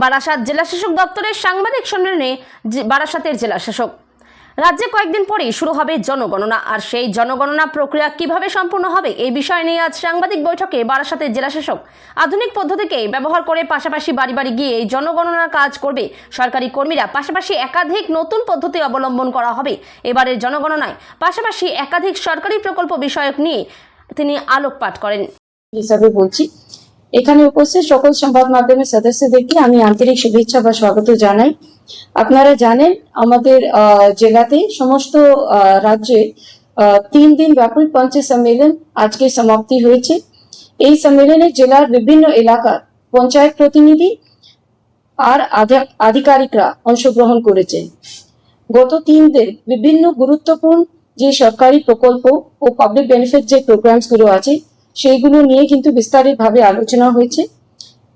বারাসাত জেলাশাসক দপ্তরের সাংবাদিক সম্মেলনে বারাসাতের জেলাশাসক। রাজ্যে কয়েকদিন পরেই শুরু হবে জনগণনা, আর সেই জনগণনা প্রক্রিয়া কিভাবে সম্পূর্ণ হবে এই বিষয় নিয়ে আজ সাংবাদিক বৈঠকে বারাসাতের জেলাশাসক আধুনিক পদ্ধতিকে ব্যবহার করে পাশাপাশি বাড়ি বাড়ি গিয়ে এই জনগণনার কাজ করবে সরকারি কর্মীরা। পাশাপাশি একাধিক নতুন পদ্ধতি অবলম্বন করা হবে এবারের জনগণনায়। পাশাপাশি একাধিক সরকারি প্রকল্প বিষয়ক নিয়ে তিনি আলোকপাত করেন। হিসাবে বলছি, এখানে উপস্থিত সকল সংবাদ মাধ্যমের সদস্যদেরকে আমি আন্তরিক শুভেচ্ছা বা স্বাগত জানাই। আপনারা জানেন আমাদের জেলাতে সমস্ত রাজ্যে 3 দিন ব্যাপী পঞ্চ সম্মেলন আজকে সমাপ্তি হয়েছে। এই সম্মেলনে জেলার বিভিন্ন এলাকার পঞ্চায়েত প্রতিনিধি আর আধিকারিকরা অংশগ্রহণ করেছেন। গত 3 দিন বিভিন্ন গুরুত্বপূর্ণ যে সরকারি প্রকল্প ও পাবলিক বেনিফিট যে প্রোগ্রামস গুলো আছে সেইগুলো নিয়ে কিন্তু বিস্তারিতভাবে আলোচনা হয়েছে।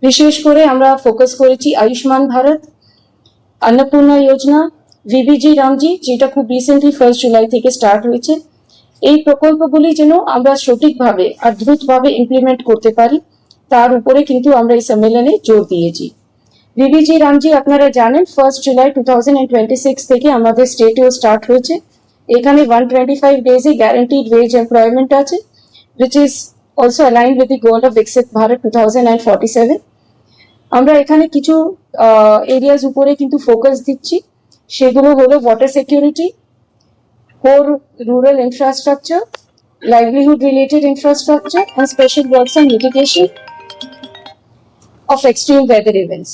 বিশেষ করে আমরা ফোকাস করেছি আয়ুষ্মান ভারত, अन्नपूर्णा योजना, ভিবিজি রামজি, যেটা খুব রিসেন্টলি 1 জুলাই থেকে স্টার্ট হয়েছে। এই প্রকল্পগুলি যেন আমরা সঠিকভাবে আর দ্রুতভাবে ইমপ্লিমেন্ট করতে পারি তার উপরে কিন্তু আমরা এই সম্মেলনে জোর দিয়েছি। ভিবিজি রামজি আপনারা জানেন 1 জুলাই 2026 থেকে আমাদের স্টেটেও স্টার্ট হয়েছে। এখানে 125 ডেজে গ্যারান্টিড ওয়েজ এমপ্লয়মেন্ট আছে, which is also aligned with the goal of Viksit Bharat 2047. আমরা এখানে কিছু এরিয়াস উপরে কিন্তু ফোকাস দিচ্ছি। সেগুলো হলো water security, core rural infrastructure, livelihood related infrastructure and special works and mitigation of extreme weather events.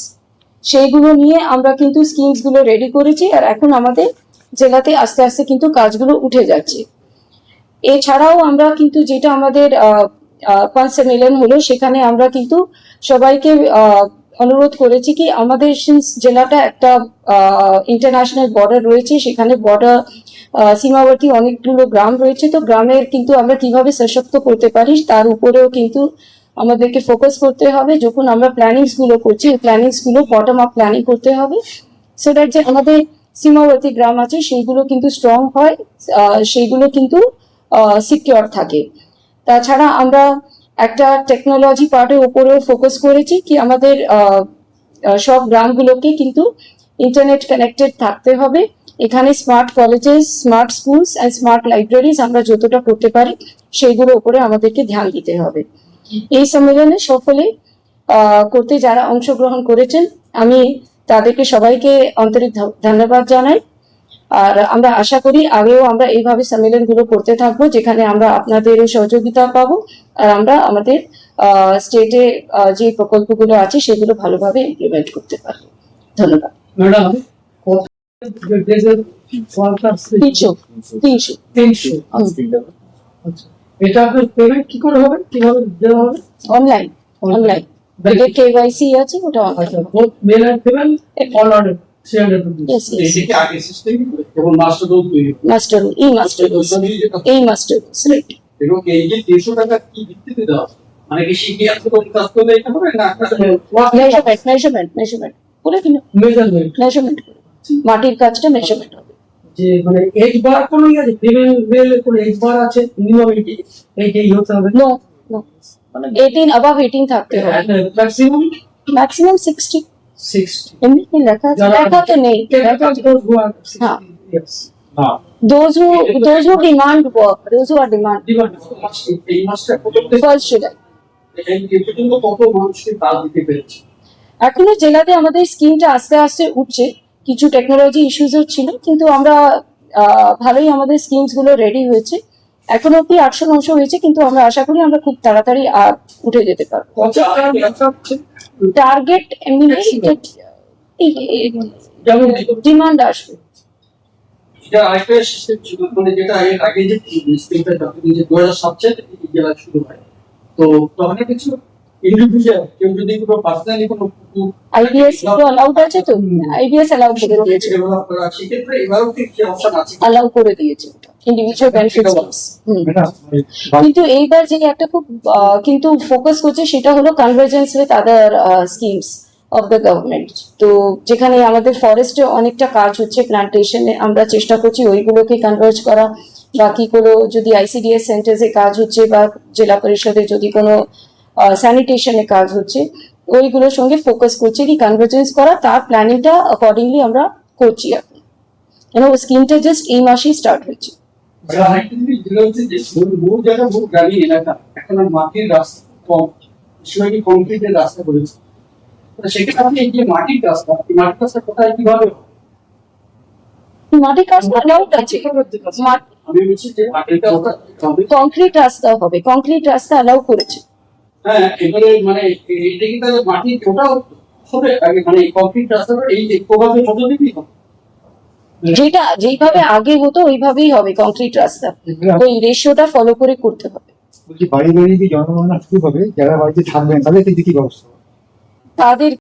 সেইগুলো নিয়ে আমরা কিন্তু স্কিমস গুলো রেডি করেছি, আর এখন আমাদের জেলাতে আস্তে আস্তে কিন্তু কাজগুলো উঠে যাচ্ছে। এছাড়াও আমরা কিন্তু যেটা আমাদের পঞ্চ সম্মেলন হলো সেখানে আমরা কিন্তু সবাইকে অনুরোধ করেছি কি আমাদের জেলাটা একটা ইন্টারন্যাশনাল বর্ডার রয়েছে, সেখানে বর্ডার সীমাবর্তী অনেকগুলো গ্রাম রয়েছে। তো গ্রামের কিন্তু আমরা কিভাবে সশক্ত করতে পারি তার উপরেও কিন্তু আমাদেরকে ফোকাস করতে হবে। যখন আমরা প্ল্যানিংস গুলো করছি প্ল্যানিংস গুলো বটম আপ প্ল্যানিং করতে হবে, সো দ্যাট যে আমাদের সীমাবর্তী গ্রাম আছে সেইগুলো কিন্তু স্ট্রং হয়, সেইগুলো কিন্তু সিকিউর থাকে। তাছাড়া আমরা একটা টেকনোলজি পার্টের উপরেও ফোকাস করেছি কি আমাদের সব গ্রামগুলোকে কিন্তু ইন্টারনেট কানেক্টেড থাকতে হবে। এখানে smart colleges, smart schools and smart libraries আমরা যতটা করতে পারি সেইগুলোর উপরে আমাদেরকে ধ্যান দিতে হবে। এই সম্মেলনে সকলে করতে যারা অংশগ্রহণ করেছেন আমি তাদেরকে সবাইকে আন্তরিক ধন্যবাদ জানাই। আর আমরা আশা করি আগেও আমরা এইভাবে সম্মেলনগুলো করতে থাকবো, যেখানে আমরা আপনাদের সহযোগিতা পাবো আর আমরা আমাদের স্টেটে যে প্রকল্পগুলো আছে সেগুলো ভালোভাবে ইমপ্লিমেন্ট করতে পারবো। ধন্যবাদ। ম্যাডাম, এটা পেমেন্ট কি করে হবে, কিভাবে দেওয়া হবে? অনলাইন কেওয়াইসি আছে ওটা আচ্ছা, both mail and payment all on 300 rupees. Yes, yes. এদিকে আগে সিস্টেম এবং মাস্টার রোল তৈরি মাস্টার রাইট। এবং এই যে 300 টাকা কি ভিত্তিতে দেওয়া, মানে কি শিখে আছে তো কাজ করলে এটা হবে না? মেজারমেন্ট পুরো কিন্তু মেজারমেন্ট মেজারমেন্ট মাটির কাজটা মেজারমেন্ট হবে। যে মানে এজ বার কোনো আছে, পেমেন্ট মেল কোনো এজ বার আছে, মিনিমাম এইটাই হতে হবে। নো 18 above 18 থাকতে হবে, ম্যাক্সিমাম ম্যাক্সিমাম 60 60 এমনি লেখা আছে, লেখা তো নেই। হ্যাঁ, হ্যাঁ those who demand work, those who are demand এই মাসটা প্রত্যেক 1st July। এই পর্যন্ত কত মানুষকে কাজ দিতে পেরেছে? এখনো জেলাতে আমাদের স্কিমটা আস্তে আস্তে উঠছে, কিছু টেকনোলজি ইস্যুসও ছিল, কিন্তু আমরা ভালোই আমাদের স্কিমস গুলো রেডি হয়েছে। এখন অব্দি 800-900 হয়েছে, কিন্তু আমরা আশা করি আমরা খুব তাড়াতাড়ি উঠে যেতে পারবো। টার্গেট এমনি যেমন ডিমান্ড আসবে। এটা আরেকটা সিস্টেম ছিল, মানে যেটা এর আগে যে সিস্টেমটা যখন যে 2007 থেকে জেলা শুরু হয়, তো তখন কিছু ইন্ডিভিজুয়াল কেউ যদি কোনো পার্সোনালি কোনো আইবিএস তো অ্যালাউড আছে, তো আইবিএস অ্যালাউ করে দিয়েছে, ডেভেলপ করা আছে, সেক্ষেত্রে এবারও কি অপশন আছে? অ্যালাউ করে দিয়েছে ইন্ডিভিজুয়াল বেনিফিট স্কিমস। কিন্তু এইবার যে একটা খুব কিন্তু ফোকাস করছে সেটা হলো convergence with other schemes of the government. তো যেখানে আমাদের ফরেস্টে অনেকটা কাজ হচ্ছে, প্লান্টেশনে আমরা চেষ্টা করছি ওইগুলোকে কনভার্জ করা। বাকিগুলো যদি আইসিডিএস সেন্টার্সে কাজ হচ্ছে বা জেলা পরিষদে যদি কোনো স্যানিটেশনে কাজ হচ্ছে, ওইগুলোর সঙ্গে ফোকাস করছি কি কনভার্জেন্স করা, তার প্ল্যানিংটা অ্যাকর্ডিংলি আমরা করছি এখন। স্কিমটা জাস্ট এই মাসেই স্টার্ট হয়েছে। আরেকটা জিনিস যেটা হচ্ছে যে বহু জায়গা বহু গ্রামীণ এলাকা এখন আর মাটির রাস্তা কম, বেশিরভাগই কংক্রিটের রাস্তা করেছে। তো সেক্ষেত্রে আপনি এই যে মাটির রাস্তা, এই মাটির রাস্তা কোথায় কিভাবে মাটির রাস্তা অ্যালাউড আছে, আমি বলছি যে মাটির রাস্তা হবে। কংক্রিট রাস্তা হবে, কংক্রিট রাস্তা অ্যালাউ করেছে। হ্যাঁ, এবারে মানে এটা কি তাহলে মাটির ওটাও হবে আগে, মানে কংক্রিট রাস্তা এই যে প্রভাবের মধ্য দিয়েই হবে। যেটা যেইভাবে আগে হতো ওইভাবেই হবে কংক্রিট রাস্তা, ওই রেশিওটা ফলো করে করতে হবে। বলছি বাড়ি বাড়ি যে জনগণনা শুরু হবে, যারা বাড়িতে থাকবেন তাদের কিন্তু কি ব্যবস্থা? তাদের